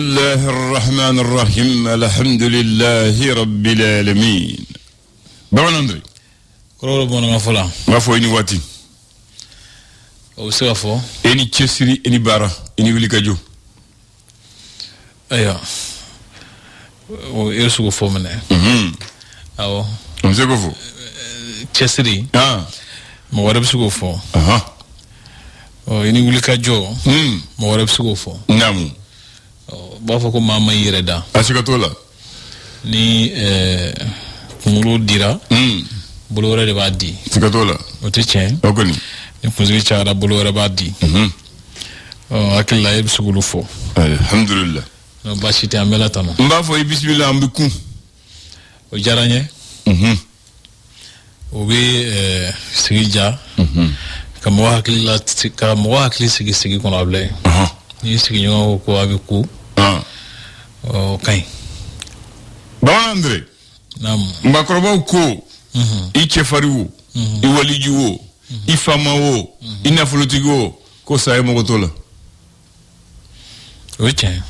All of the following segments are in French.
الله الرحمن الرحيم الحمد لله رب العالمين بابا اندري كرو بون غفلا ما فو ني واتي او سيفو اني تشسري اني بارا اني ولي كاجو ايوا او يسو فو من او نزيكو فو تشسري ما ورب سو فو او اني ولي كاجو ما ورب سو فو نعم bafo ko mama yireda asikatola ni kumulu dira bulore de badi sikatola otichen okoni ni kuzwi chara bulore badi akilla yeb sugulu fo alhamdulillah no bashite amela tano mbafo bismillah ambiku o jaranye obi sigija kama wakili sigi kono able ni sigi nyo ko abiku okay ba Andre nam mbakroba ko iche fariwo iwalijuwo ifamawo inafolotigo ko saye mogotola oche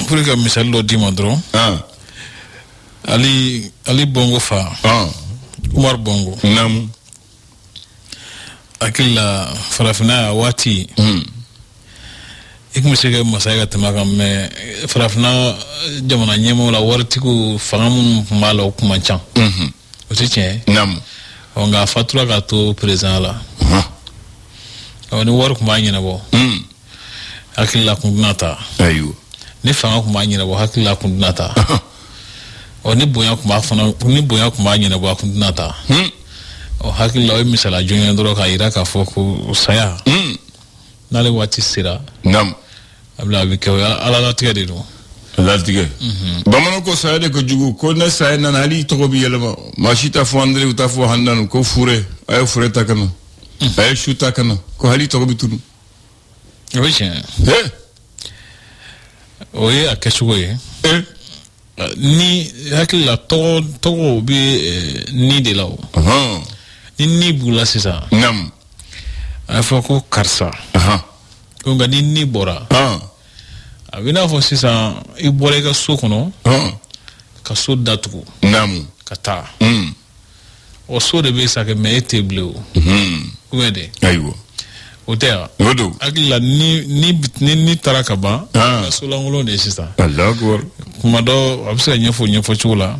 pour que misal lo di mandro ali bongo fa Umar bongo nam akilla farafina wati ikmusege masaiga tamaga me farafina jamana nyemo la wartiku fangamun malo kumanchan otiche nam onga fatura ka to president la oni war kumanyina bo akilla kundnata ayo ni fanga kumanyina bo akilla kundnata oni boya kumafana ni boya kumanyina bo kundnata o hakilla o misala jonya doro ka ira ka foko saya nale wati sira nam abla bi ko ala la tigade do la tigade bamano ko saya de ko jugu ko na saya na ali to ko bi yelama mashita fo andre uta fo handan ko fure ay fure takana ay shuta kana ko hali to ko bi tunu oje oye akeshugo ni hakilla to bi ni de lawo ni bula sisa nam afako karsa ko ngani ni bora abina fo sisa ibore ka so kono ka so datugo nam kata o so de be sa ke me table wede aywo otea wodo akila ni taraka ba so langolo de sisa Allah akbar kuma do absa nyefo chula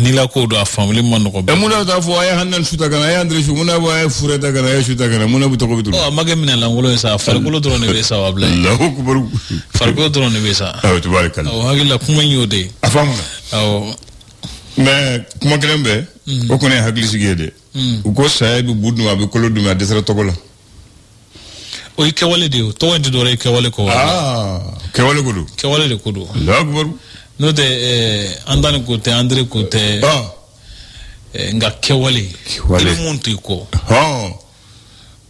ni la ko do family man ko be muna da fo ay hanan shuta kana ay andre shu muna ba ay fure da kana ay shuta kana muna bu to ko bitu magamina la ngolo sa farko do ne be sa wabla Allahu akbar farko do ne be sa tabarakallah hagila kuma nyode afamuna mais kuma kelembe o kone hagli sigede ko sahibi budnu abi ko lodum ade sara tokola o ikewale de to wende do re kewale ko kewale godo kewale de kodo Allahu akbar no de andane kote andre kote nga kewale muntu ko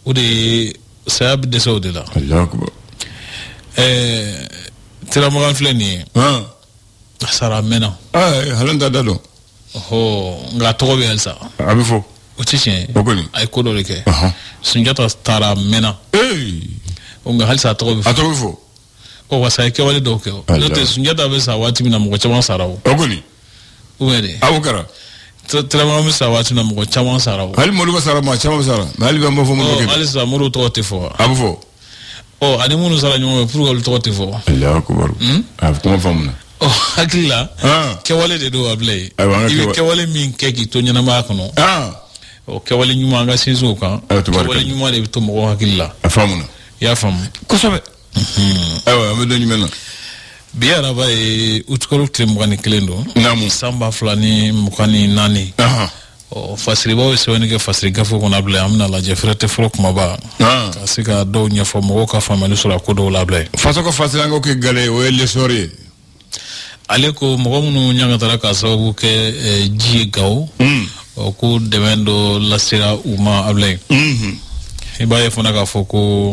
o de sahab de so de la Allahu akbar tira magan fleni sara mena halanda dado nga to be elsa abi fo o tichen okoni ay kodo le ke sunjata tara mena o nga halsa to be fo o wasa ke wale do ke no te sunjata be sa wati mina mo chama sarawo ogoni uwede awukara trama mo sa wati na mo chama sarawo hal mo lu sara ma chama sara hal be mo fo mo ke hal sa mo ru to te fo abu fo o ani mo sara nyo pour ko to te fo Allahu akbar af ko famna o hakilla ke wale de do ablay ke wale min ke ki to nyana ma kono o ke wale nyuma nga sezo kan ke wale nyuma de to mo hakilla afamuna ya fam ko sobe awa amdo nyumena biara ba utkolu tremgani kelendo namu samba fulani mukani nani o fasiri bawo sewani ke fasiri gafo kona bla amna la jefrete fro kuma ba kasika do nyefo mo ka famali sura ko do la bla fasoko fasirango ke gale o le sori aleko mo munu nyanga tara ka sababu ke ji gaw o ko demendo la sira uma able ibaye fona ka foko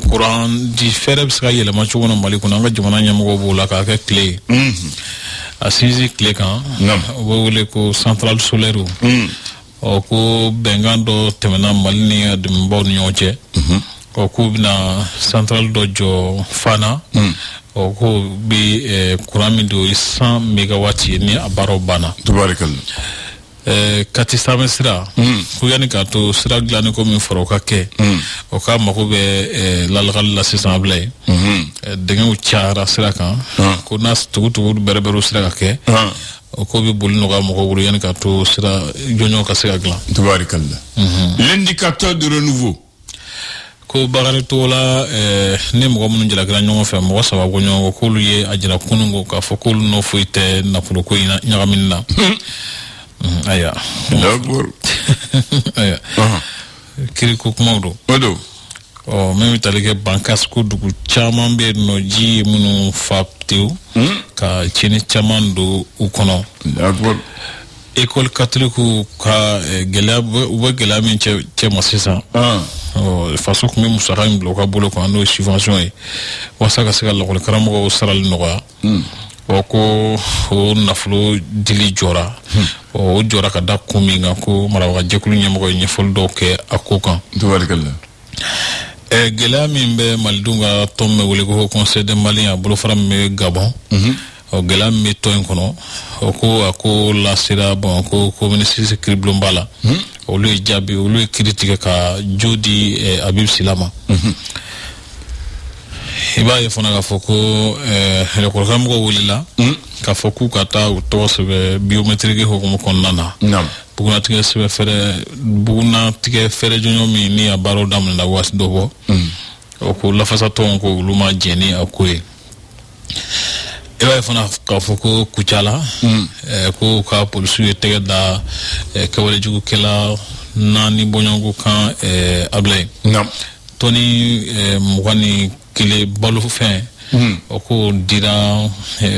courant di ferebs ka yele ma chugono mali kuna nga jumana nyamo bo la ka clé assisi clé kan bo wole ko central solaire o ko bengan do temena malni adum bon ñoce o ko bina central do jo fana o ko bi kurami do 100 megawatt ni abaro bana tubarikalla kati samesira ko yani ka to sira glani ko min foro ka ke o ka mako be lalgal la sisamble de ngu tiara sira kan ko nas tugu berbero sira ka ke o ko bi bul no ga mako wuru yani ka to sira jonyo ka sira glan tubarikalla l'indicateur de renouveau ko bagari to la ne mo mun jira gran nyongo fe mo sawa go nyongo ko lu ye ajira kunungo ka fo ko no fuite na fulo ko ina nyagaminna aya d'accord aya kiri ko modo odo o même talike bankas ko dugu chaman be no ji munu faptiu ka chini chaman do ukono d'accord école catholique ka gelab wa gelamin che masisa o façon ko même sara im bloka bolo ko no subvention e wasa ka sega lokol karamo saral noga o ko o naflo dili jora o jora ka da kuminga ko marawa jekulu nyamo ko nyefol do ke akokan tubarikalla gelamin be maldunga tomme wuli ko conseil de malien bolo faram me gabon o gelam mi toin kono o ko ako la sira bon ko ministre criblon bala o le jabi o le critique ka jodi abib silama iba ye fona ka foko le program go wulila ka foku kata o to se biométrique ho ko konnana nam buguna tige se fere jonyo mi ni abaro dam na was dobo o ko la fasa to ko luma jeni akoy ewa fana ka foko kuchala ko ka polisi tege da kawale jugu kela nani bonyongo kan ablay nam toni mugani kile balu fin o ko dira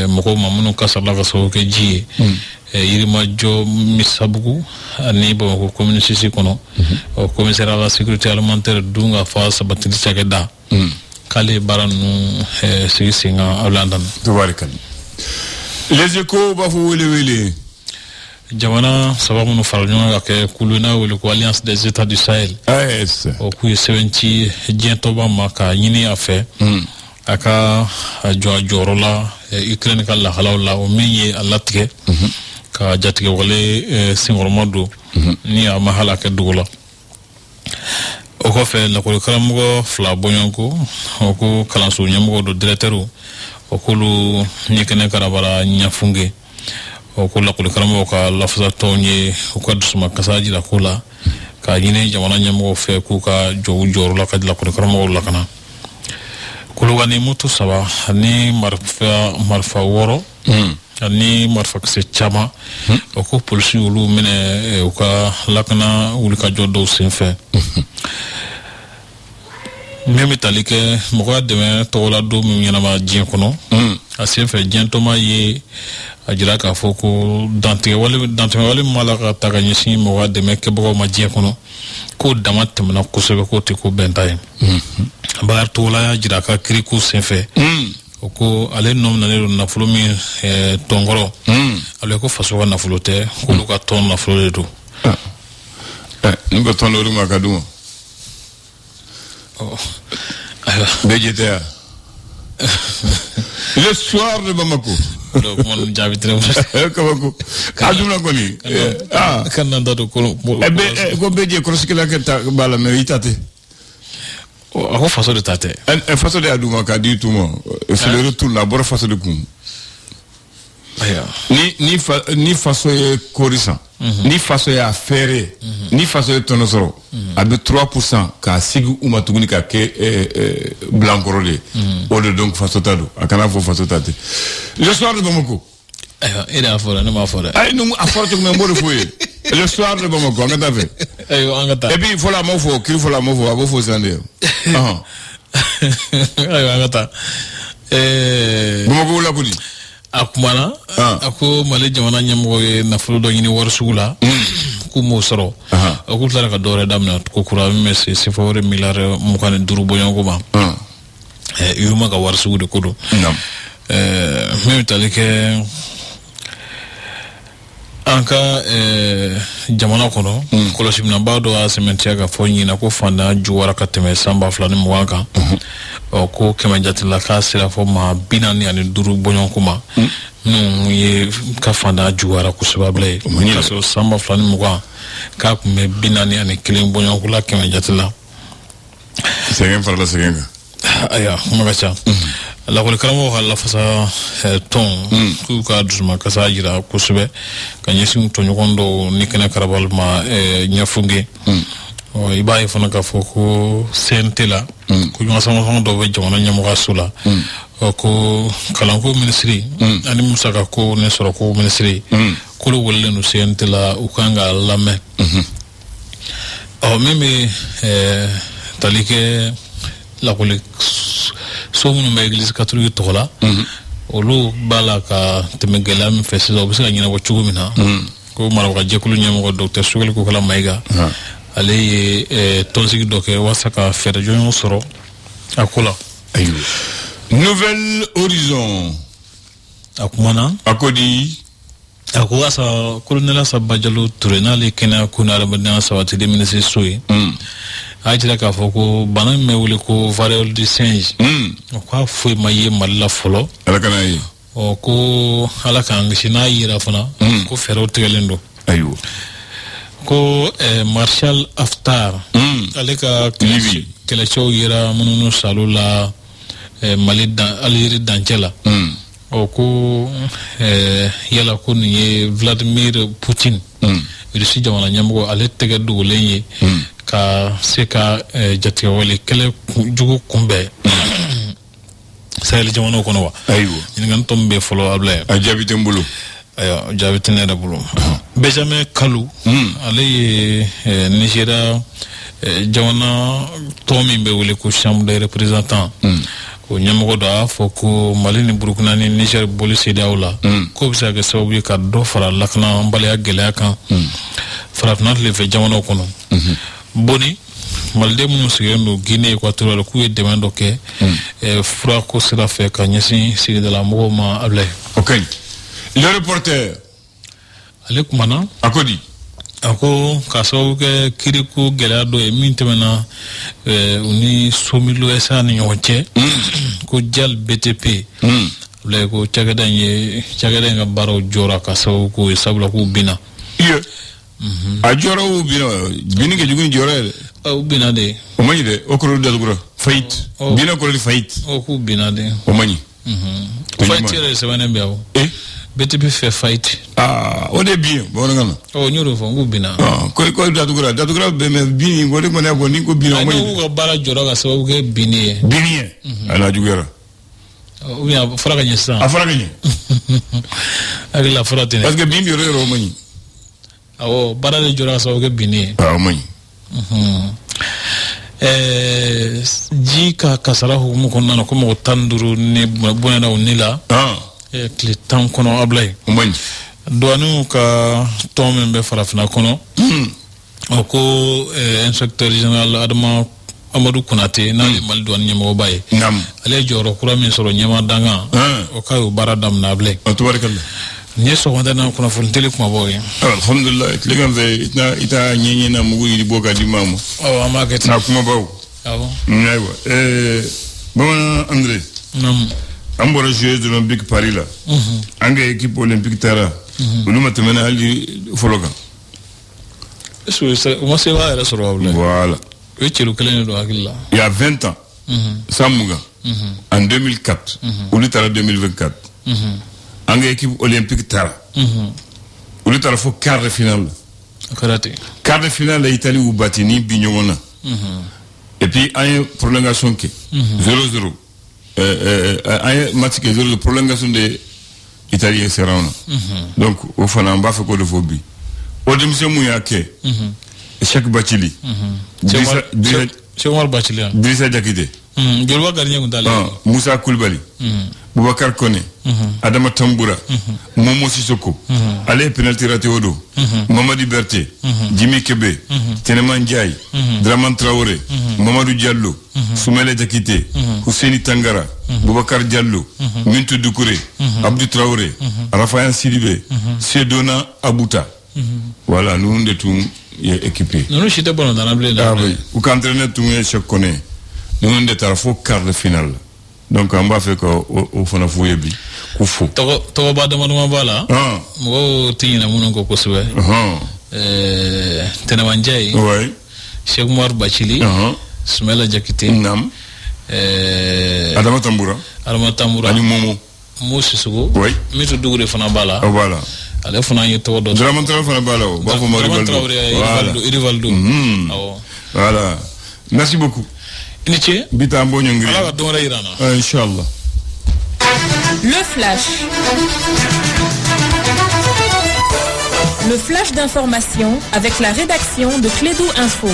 moko mamuno kasala ka so ke ji yirima jo misabugu ani bo ko community kono o commissaire à la sécurité alimentaire dunga fa sabatini chageda kale baranu singa awlandan tubarikalla les échos ba fo wele jamana sababu no farño ke kuluna wele ko alliance des états du Sahel AES o ku yesenti jento ba maka yini afe aka jorola Ukraine kala halawla o miye alatke ka jatike wale singormodo ni amahala ke dugula o ko fe la ko karamugo fla bonyonko o ko kalanso nyamugo do directeur o ko lu nyekene karabara nyafunge o ko la ko karamugo ka lafza tonye o ko dusuma kasaji la kula ka yine jamana nyamugo fe ku ka joru la ka la ko karamugo la kana kulu gani mutu saba ni marfa woro ni marfa kse chama o ko polisi ulu mine o ka lakana ulu ka jodo senfe meme talike moga deme tola do mi yana ma jien kono asenfe jentoma ye ajira ka foko dante wale malaka tagani si moga deme ke bogo ma jien kono ko damat temna ko sebe ko te ko bentay bagar tola ya jira ka kriku senfe o ko ale nom na ne na fulo mi tongoro ale ko faso na fulo te ko lu ka ton na fulo do ni ko ton do ma ka dum BGTA le soir de Bamako donc mon jabitre Bamako aduna ko ni kan na do ko ko beje ko sikila ka bala me itate o façon de tate en façon de aduma ka du tout mo c'est le retour la bonne façon de kum ni façon corrigant ni façon ya faire ni façon tonosoro abe 3% ka sigu umatuguni ka ke blancorole o de donc façon tado akana fo façon tate le soir de Bamako il a fora non ma fora ay no afora to me mbolo foye le soir de Bamako ngata fait ayo ngata et puis il faut la mofo qu'il faut la mofo abo fo sande ayo ngata Bamako la kudi akumana ako male jamana nyamgo na fulo do nyini war sugula ku mo soro ako tlara ka dore damna ko kura mesi se fawre milare mo kan duru boyongo ba yuma ka war sugude kodo même talike an ka jamana kɔnɔ kɔlɔsiminɛba dɔ y'a sɛmɛntiya ka fɔ ɲina ko fanda juwara ka tɛmɛ san 2020 kan ko kɛmɛ jatila k'a sera fɔ maa 45 bɔɲɔgɔnko ma minnu ye ka fanda juwara kosɛbɛ bila ye k'a sɔrɔ san 2020 k'a tun bɛ 41 bɔɲɔgɔnko la kɛmɛ jatila sɛgɛn farala sɛgɛn kan aya kuma ka ca lakɔli karamɔgɔ ka lafasa tɔn k'u ka dusumakasa jira kosɛbɛ ka ɲɛsin tɔɲɔgɔn dɔw ni kɛnɛ karabali ma ɲɛfunge i b'a ye fana k'a fɔ ko CNT la ko ɲɔgɔnsamafɛn dɔw bɛ jamana ɲɛmɔgɔyaso la ko kalanko minisiri ani musakako ni sɔrɔko minisiri k'olu welelen don CNT la u kan ka lamɛn min bɛ tali kɛ lakɔli so minnu bɛ Église catholique tɔgɔ la olu b'a la ka tɛmɛ gɛlɛya min fɛ sisan u bɛ se ka ɲɛnabɔ cogo min na ko Marabaga jɛkulu ɲɛmɔgɔ Dr Sogɛli Kokala Mayiga ale ye tɔnsigi dɔ kɛ walasa ka fɛɛrɛ jɔnjɔn sɔrɔ a ko la. Nouvelle Horizon a kumana a ko di a ko asa Colonel Asaba Jalo Touré n'ale kɛnɛya ko ni adamadenya sabatili minisiriso ye a jira k'a fɔ ko bana min bɛ wele ko variole du singe k'a foyi ma ye Mali la fɔlɔ ala kana ye ko ala k'an kisi n'a yira fana ko fɛɛrɛw tigɛlen don ayiwa ko Marshal Haftar ale ka kɛlɛcɛw yera minnu salo la Mali Algérie dancɛ la ko yala ko nin ye Vladimir Poutine Russie jamana ɲɛmɔgɔ ale tɛgɛ dogolen ye ka se ka jatigɛwale kɛlɛ jugu kunbɛn Sahel jamanaw kɔnɔ wa ayiwa ɲininkali tɔ min bɛ fɔlɔ Ablaye a jaabi tɛ n bolo ayiwa jaabi tɛ ne yɛrɛ bolo Benjamin Kalu ale ye Nigeria jamana tɔ min bɛ wele ko Chambre des représentants ko ɲɛmɔgɔ dɔ y'a fɔ ko Mali ni Burukina ni Niger boli CEDEAO la ko bɛ se ka kɛ sababu ye ka dɔ fara lakanabaliya gɛlɛya kan farafinna tilefɛ jamanaw kɔnɔ boni maliden minnu sigilen don Guinée équatoriale k'u ye dɛmɛ dɔ kɛ furako sira fɛ ka ɲɛsin sigidala mɔgɔw ma Ablaye. Ok, le reporter ale kumana a ko di a ko k'a sababu kɛ kiriko gɛlɛya dɔ ye min tɛmɛna u ni Somilo SA ni ɲɔgɔn cɛ ko JAL BTP Ablaye ko cakɛda in ka baaraw jɔra ka sababu k'o ye sabula k'u binna a jɔra u binna binni kɛ jugu ni jɔra yɛrɛ u binna de o man ɲi dɛ o kɔrɔ datugura faillite binna kɔrɔ di faillite k'u binna de o man ɲi faillite yɛrɛ sɛbɛnnen bɛ aw BTP fait faillite o de bin bamanankan na n y'o de fɔ n k'u binna ko datugura bɛ mɛ bin o de kɔni y'a fɔ ni ko binna o man ɲi n'u ka baara jɔra ka sababu kɛ binni ye ala juguyara ou bien a fɔra ka ɲɛ sisan a fɔra ka ɲɛ hakili la fɔra ten parce que bin bi yɔrɔ o man ɲi awɔ baara de jɔra ka sababu kɛ binni ye o man ɲi ji ka kasara hukumu kɔnɔna na ko mɔgɔ 15 ni bɔnɛna o ni la tile 10 kɔnɔ Ablaye o man ɲi douaniw ka tɔn min bɛ farafinna kɔnɔ ko inspecteur général Adama Amadou Konate n'ale Mali douane ɲɛmɔgɔba ye ale ye jɔyɔrɔ kura min sɔrɔ ɲɛma dangan o k'a y'o baara daminɛ Ablaye nin ye sɔgɔmada na kunnafoni tele kumabaw ye alhamdulillah tilegan fɛ i ta ɲɛɲɛ na mugu yiri bɔ ka di maa ma an b'a kɛ ten na kumabaw ayiwa bamanan André an bɔra Jeux olympiques Paris la an ka équipe olympique taara olu ma tɛmɛna hali fɔlɔ kan u ma se b'a yɛrɛ sɔrɔ Ablaye voilà o ye cɛlu kelen de don hakili la il y a 20 ans san mugan en 2004 olu taara 2024 an ka équipe olympique taara olu taara fo quart de finale quart de finale la Italie y'u bati ni bi ɲɔgɔn na et puis an ye prolongation kɛ 0-0 an ye match kɛ 0-0 prolongation de Italie sera na donc o fana an b'a fɛ k'o de fɔ bi o denmisɛn mun y'a kɛ Cheikh Bachili Cheikh Omar Bachili Drissa Diakité joliba gardien kun t'ale Moussa Koulibaly Boubacar Koné, Adama Tamboura, Momo Sissoko, Allez penalty raté Odo, Mamadi Berté, Jimmy Kebe, Teneman Ndiaye, Draman Traoré, Mamadou Diallo, Soumele Diakité, Husseini Tangara, Boubacar Diallo, Mintou Doukouré, Abdou Traoré, Raphaël Sidibé, Sedona Abouta. Voilà, nous on est tous équipés. Nous sommes bon dans la blé. Ah oui, ou quand entraîneur tout le monde connaît. Nous on est à la fois quart de finale. Donc on va faire qu'au fond of Wébi, au fond. Toi bah demande-moi voilà. Moi tu n'as mon oncle Kosovo. Teneman Ndiaye. Ouais. Cheikh Oumar Bachili. Soumela Diakité. Nam. Adama Tamboura. Ani Momo. Moussa Sougou. Oui. Mintou Doukouré fana bala. Voilà. Ale fana y to do. Draman Traoré fana bala. Ba fo Rivaldo. Rivaldo. Voilà. Merci beaucoup. Initié. Bita Mbonyo Ngri. Alors don Irana. Inch'Allah. Le flash. Le flash d'information avec la rédaction de Clédou Info.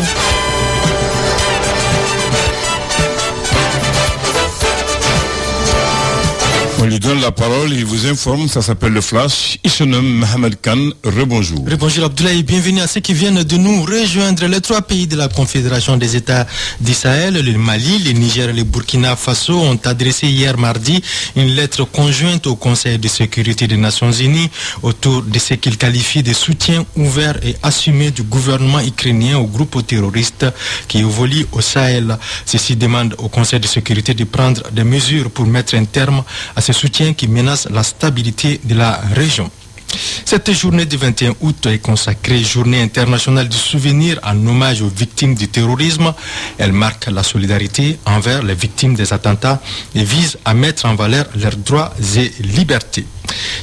On lui donne la parole, il vous informe, ça s'appelle le Flash. Il se nomme Mohamed Khan, rebonjour. Rebonjour Abdoulaye, bienvenue à ceux qui viennent de nous rejoindre. Les 3 pays de la Confédération des États du Sahel, le Mali, le Niger et le Burkina Faso ont adressé hier mardi une lettre conjointe au Conseil de sécurité des Nations Unies autour de ce qu'ils qualifient de soutien ouvert et assumé du gouvernement ukrainien aux groupes terroristes qui évoluent au Sahel. Ceci demande au Conseil de sécurité de prendre des mesures pour mettre un terme à ce soutien qui menace la stabilité de la région. Cette journée du 21 août est consacrée Journée internationale du souvenir en hommage aux victimes du terrorisme. Elle marque la solidarité envers les victimes des attentats et vise à mettre en valeur leurs droits et libertés.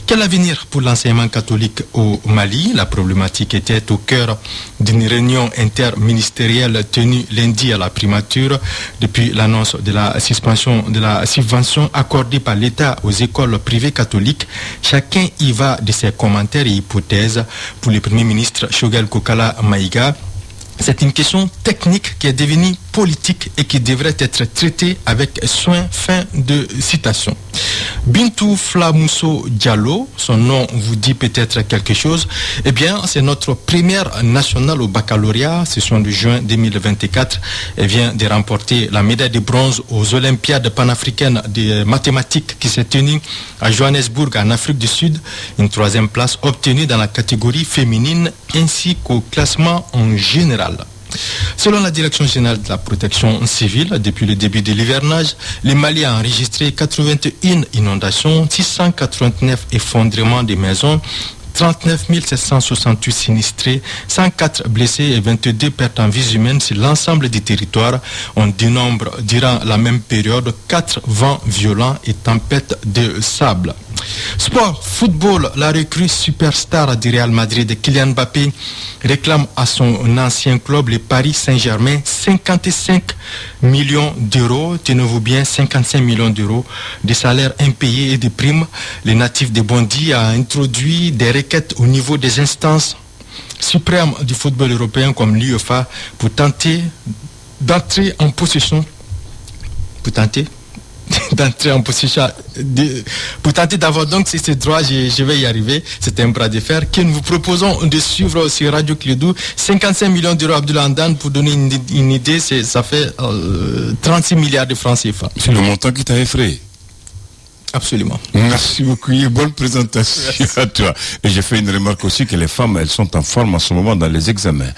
Quel avenir pour l'enseignement catholique au Mali? La problématique était au cœur d'une réunion interministérielle tenue lundi à la primature. Depuis l'annonce de la suspension de la subvention accordée par l'État aux écoles privées catholiques, chacun y va de ses commentaires et hypothèses. Pour le Premier ministre Choguel Kokala Maïga, c'est une question technique qui est devenue politique et qui devrait être traitée avec soin. Fin de citation. Bintou Flamousso Diallo, son nom vous dit peut-être quelque chose. Eh bien, c'est notre première nationale au baccalauréat, session de juin 2024. Elle vient de remporter la médaille de bronze aux Olympiades panafricaines de mathématiques qui s'est tenue à Johannesburg, en Afrique du Sud. Une 3e place obtenue dans la catégorie féminine ainsi qu'au classement en général. Selon la Direction générale de la protection civile, depuis le début de l'hivernage, le Mali a enregistré 81 inondations, 689 effondrements de maisons, 39 768 sinistrés, 104 blessés et 22 pertes en vies humaines sur l'ensemble du territoire. On dénombre durant la même période 4 vents violents et tempêtes de sable. Sport, football, la recrue superstar du Real Madrid, Kylian Mbappé, réclame à son ancien club, le Paris Saint-Germain, 55 millions d'euros, tenez-vous bien, 55 millions d'euros de salaires impayés et de primes. Le natif de Bondy a introduit des requêtes au niveau des instances suprêmes du football européen comme l'UEFA pour tenter d'entrer en possession pour tenter d'avoir donc ces droits. Je vais y arriver, c'est un bras de fer que nous vous proposons de suivre sur Radio Clédou. 55 millions d'euros Abdoulaye Andane, pour donner une idée, ça fait 36 milliards de francs CFA. C'est le montant qui t'a effrayé. Absolument. Merci beaucoup et bonne présentation. Merci à toi. Et j'ai fait une remarque aussi que les femmes, elles sont en forme en ce moment dans les examens.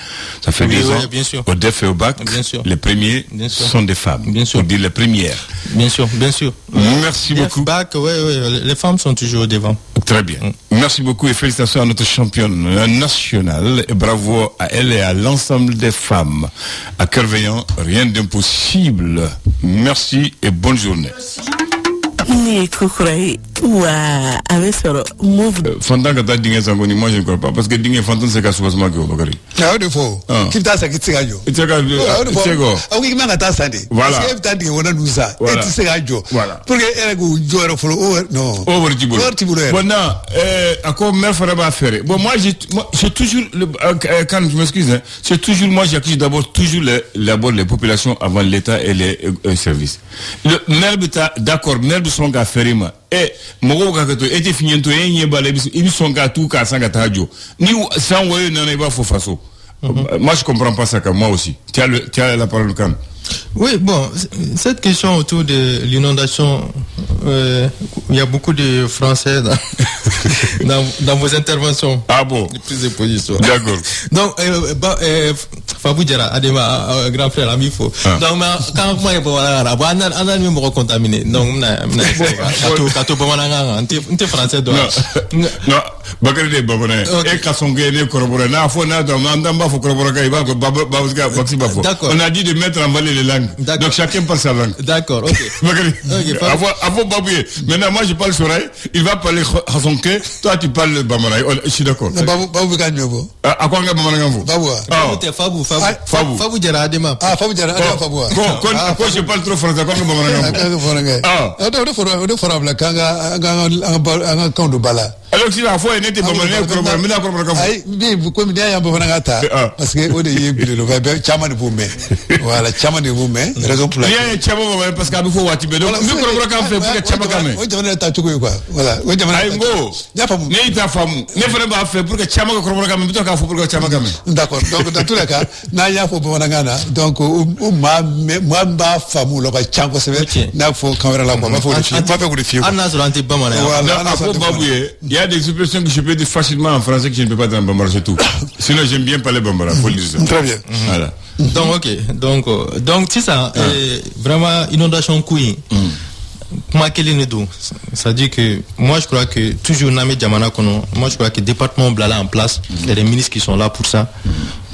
Ça fait 2 ans, bien sûr. Au DEF et au bac, les premiers sont des femmes. Bien sûr. On dit les premières. Bien sûr, bien sûr. Merci beaucoup. Bac, les femmes sont toujours devant. Très bien. Merci beaucoup et félicitations à notre championne nationale. Et bravo à elle et à l'ensemble des femmes. À Cœur-Veillant, rien d'impossible. Merci et bonne journée. Fantang kata dingue sangoni, moi je ne crois pas parce que dingue Fantang c'est qu'à souvent que au Bakary. Ah de faux. Qui t'a ça qui t'a yo. Ah oui, mais kata sande. Voilà. Parce que t'as dit on a nous ça. Et tu sais radio. Voilà. Pour que elle go jouer follow non. Over Tibolo. Bon non, encore mère fera faire. Bon moi j'ai toujours quand je m'excuse hein, c'est toujours moi j'accuse d'abord toujours les populations avant l'État et les services. Le maire d'accord, maire de son gars Ferima Eh, mogo ka to ete finento yenye bale ils sont gâtou ka sanga tajo. Ni sans ouais non il va faut façon. Moi je comprends pas ça comme moi aussi. Tu as la parole quand. Oui, bon, cette question autour de l'inondation, il y a beaucoup de Français dans vos interventions. Ah bon? Les prises de position. D'accord. Donc, Fabou Djera, Adema, grand frère, ami faux. Donc, quand moi, on a même recontaminé. Donc, on est français. Non, Bakary de Babone. Et Kassongé, ne corroboré. Na fo na dans Mandamba faut corroborer. Il va Babouska, Baxi Bafo. On a dit de mettre en valeur les langues. Donc chacun parle sa langue. D'accord, ok. Avant Baboué. Maintenant, moi je parle Soraï. Il va parler Kassongé. Toi tu parles Bamanaï. Je suis d'accord. Babou gagne vous. À quoi on a Bamanangavo? Fabou Djera, Adema. Ah, Fabou Djera, Fabou. Quand je parle trop français, quoi que Ah, on fera la kanga, un camp de bala. Alors si la fois n'était pas mal, vous comme il y a un peu parce que au début le verbe chaman vous met. Voilà, chaman vous met. Raison pour laquelle. Il y a chaman parce qu'il faut watcher. Donc nous corroborons quand fait pour que chaman quand même. Oui, on est à tout quoi. Voilà. Oui, on est. Aïgo. Mais ta femme. Ne fallait pas faire pour que chaman corroborons quand même. Plutôt qu'à pour que chaman quand même. D'accord. Donc dans tous les cas, n'a y a faut pour Nangana. Donc moi femme le chango c'est n'a faut caméra là quoi. Faut le fier. Anna sur anti bamana. Voilà. Faut babouiller. Il y a des expressions que je peux dire facilement en français que je ne peux pas dans Bambara, c'est tout. Sinon, j'aime bien parler Bambara, faut le dire ça. Très bien. Voilà. Donc, ok. Donc, c'est ça. Vraiment, inondation couille. Moi, quel est le dos? Ça dit que, moi, je crois que, toujours, Namé Djamana Kono, moi, je crois que le département Blala en place, il y a des ministres qui sont là pour ça.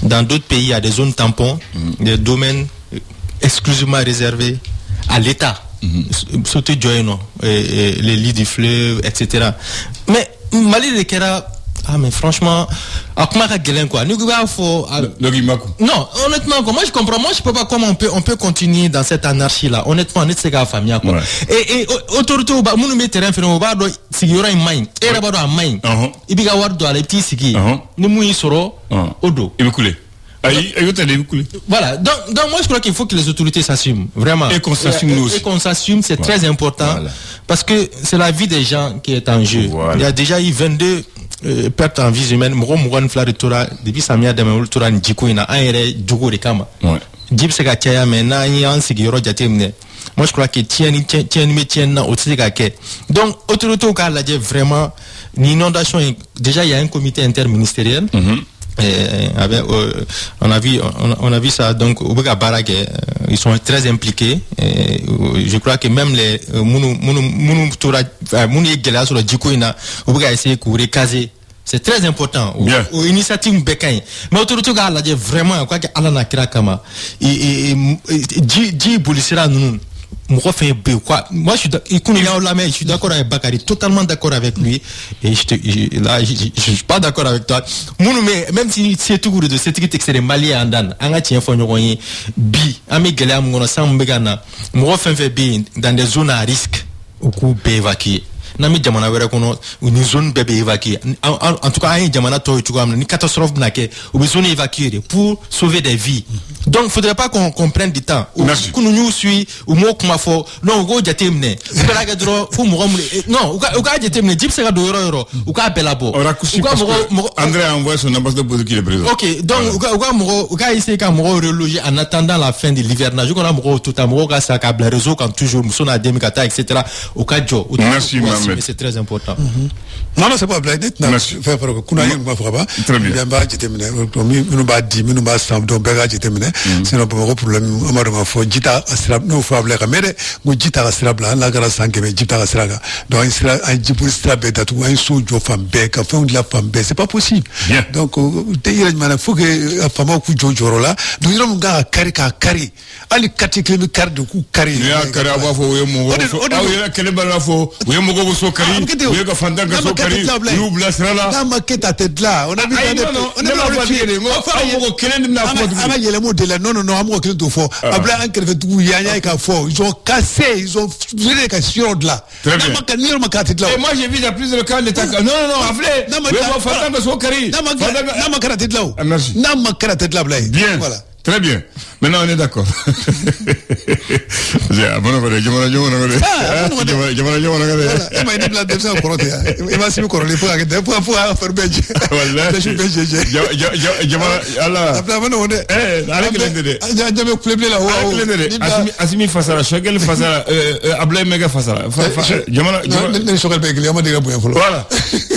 Dans d'autres pays, il y a des zones tampons, des domaines exclusivement réservés à l'État. Surtout Joyno, les lits du fleuve, etc. Mais Mali de Kera, mais franchement, à quoi quoi? Nous non, honnêtement, moi je comprends, moi je peux pas comment on peut continuer dans cette anarchie là. Honnêtement, on est ces gars famille quoi. Et autorité ba munu me terrain fait on va do sigura in main. Era ba do a main. Ibiga war do ala petit sigi. Ni mu soro odo. Ibikule. Voilà, donc moi je crois qu'il faut que les autorités s'assument, vraiment. Et qu'on s'assume nous aussi. Et qu'on s'assume, c'est très important, parce que c'est la vie des gens qui est en jeu. Voilà. Il y a déjà eu 22 pertes en vie humaine. Depuis Samia Demaoul Tora Ndjiko, il y a un erreur Djogo de Kama. Djib Sega Tchaya, maintenant, il y a un Sigiro Djatemne. Moi je crois que tiens aussi donc autorité au cas là vraiment l'inondation, déjà il y a un comité interministériel. On a vu ça donc au Barag, ils sont très impliqués. Je crois que même les sur le Djikoina au essayer de caser. C'est très important. Aux initiatives Bekain. Mais autorité là vraiment quoi que Alana Kirakama et Boulisera nous. Moi je suis d'accord avec Bakary, totalement d'accord avec lui, et je suis pas d'accord avec toi. Même si c'est tout de cette que les Maliens en dan, en attient bi, amégale mon sang begana, moi fait dans des zones à risque, au coup évacué. Nami jamana wera kono une zone bébé évacuée. En tout cas, jamana to une catastrophe naké ou zone évacuée pour sauver des vies. Donc faudrait pas qu'on prenne du temps. Nous nous suit ou mo kuma fo non go jatemne. Bela gadro fu mo non, ou ga jatemne jip sega do euro ou ga belabo. André a envoyé son ambassadeur pour qu'il est présent. OK, donc ou ga essayer quand mo reloger en attendant la fin de l'hivernage. On a mo tout à mo ga ça câble réseau quand toujours so na demikata etc. Au cas jo. Merci. Mais c'est très important. Non, c'est pas blague. Très bien. Sinon, pour le problème, on faut jita astrab, no problème. Mais jita astrab là, la grâce à Kébé, jita astraga. Donc, un jipur strabé, d'abord un soujo femme bec, un fond de la femme bec, c'est pas possible. Donc, il faut que la femme au jojo là, nous irons gars carré. Ali katikle mi carte de coup carré. Il y a carré à voir faut y mon. Ah oui, là quel bal faut. Oui, mon go so carré. Oui, que fanda que so carré. Nous blasera là. Na maquette à tête là. On a vu on a pas dit ngo. Ah mon quel na faut. Ah il y a le modèle là. Non, amo quel tout fort. Abla un quel fait tout yanya ka fort. Ils ont cassé, ils ont viré ka sur de là. Très bien. Na maquette là. Et moi j'ai vu la plus de cas l'état. Non, aflé. Oui, mon fanda que so carré. Na maquette là. Merci. Na maquette là. Bien. Voilà. Très bien. Maintenant, on est d'accord. Yeah, bon, on va dire, Voilà, il m'a dit la défense pour il m'a suivi corolé pour faire belge. Voilà. Je suis belge. Allah. Après, on est. Allez, Glendere. Jamais plébé là. Asimi Fasara, Shogel Fasara, Ablay Mega Fasara. Voilà.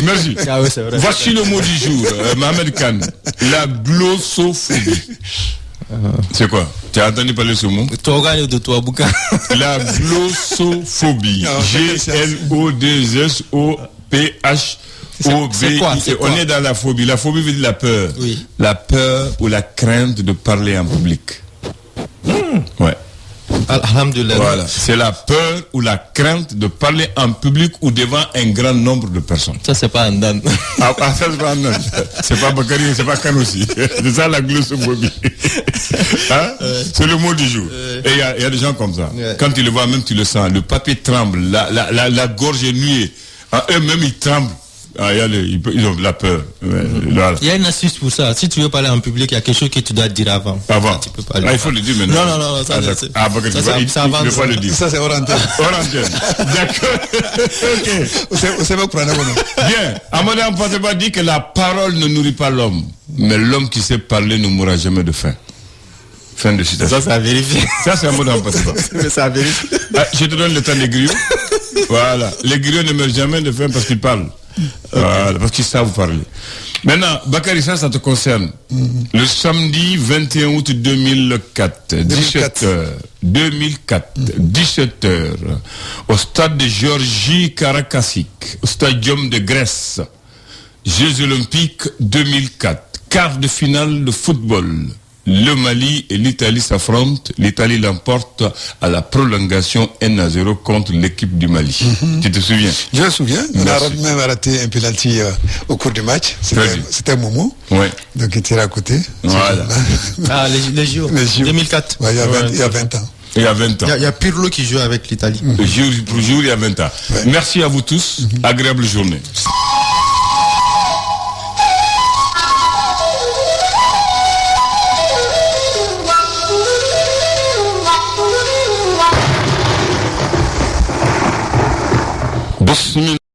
Merci. Ah oui, c'est vrai. Voici le mot du jour, Mohamed Khan. La glossophobie. C'est quoi? Tu as entendu parler de ce mot? La glossophobie. G-L-O-2-S-O-P-H-O-B-I. On est dans la phobie. La phobie veut dire la peur. Oui. La peur ou la crainte de parler en public. Ouais. Alhamdulillah. Voilà. C'est la peur ou la crainte de parler en public ou devant un grand nombre de personnes. Ça, c'est pas un dan. Ça, c'est pas un dan. C'est pas Bakary, c'est pas Khan aussi. C'est ça la glossophobie. Hein? C'est le mot du jour. Et il y a des gens comme ça. Quand tu le vois, même tu le sens. Le papier tremble, la gorge est nuée. Eux-mêmes, ils tremblent. Ils ont de la peur. Voilà. Il y a une astuce pour ça. Si tu veux parler en public, il y a quelque chose que tu dois dire avant. Tu peux pas il faut le dire maintenant. Non. Ça, il ne faut pas le dire. Ça, c'est hors antenne. D'accord. Ok. C'est pas pour Bien. Amadou Ampateba dit que la parole ne nourrit pas l'homme. Mais l'homme qui sait parler ne mourra jamais de faim. Fin de citation. Ça, c'est à vérifier. Ça, c'est Amadou Ampateba. Mais c'est à vérifier. Je te donne le temps des griots. Voilà. Les griots ne meurent jamais de faim parce qu'ils parlent. Voilà, parce qu'ils savent parler. Maintenant, Bakary, ça te concerne. Le samedi 21 août 2004, 17h, au stade de Georgie Karakasik, au stadium de Grèce, Jeux Olympiques 2004, quart de finale de football. Le Mali et l'Italie s'affrontent. L'Italie l'emporte à la prolongation 1-0 contre l'équipe du Mali. Tu te souviens? Je me souviens. On a même raté un penalty au cours du match. C'était Momo. Ouais. Donc il était à côté. Voilà. Les JO. 2004. Ouais, il y a 20 ans. Il y a 20 ans. Il y a Pirlo qui joue avec l'Italie. Jour il y a 20 ans. Ouais. Merci à vous tous. Agréable journée. Bismillah.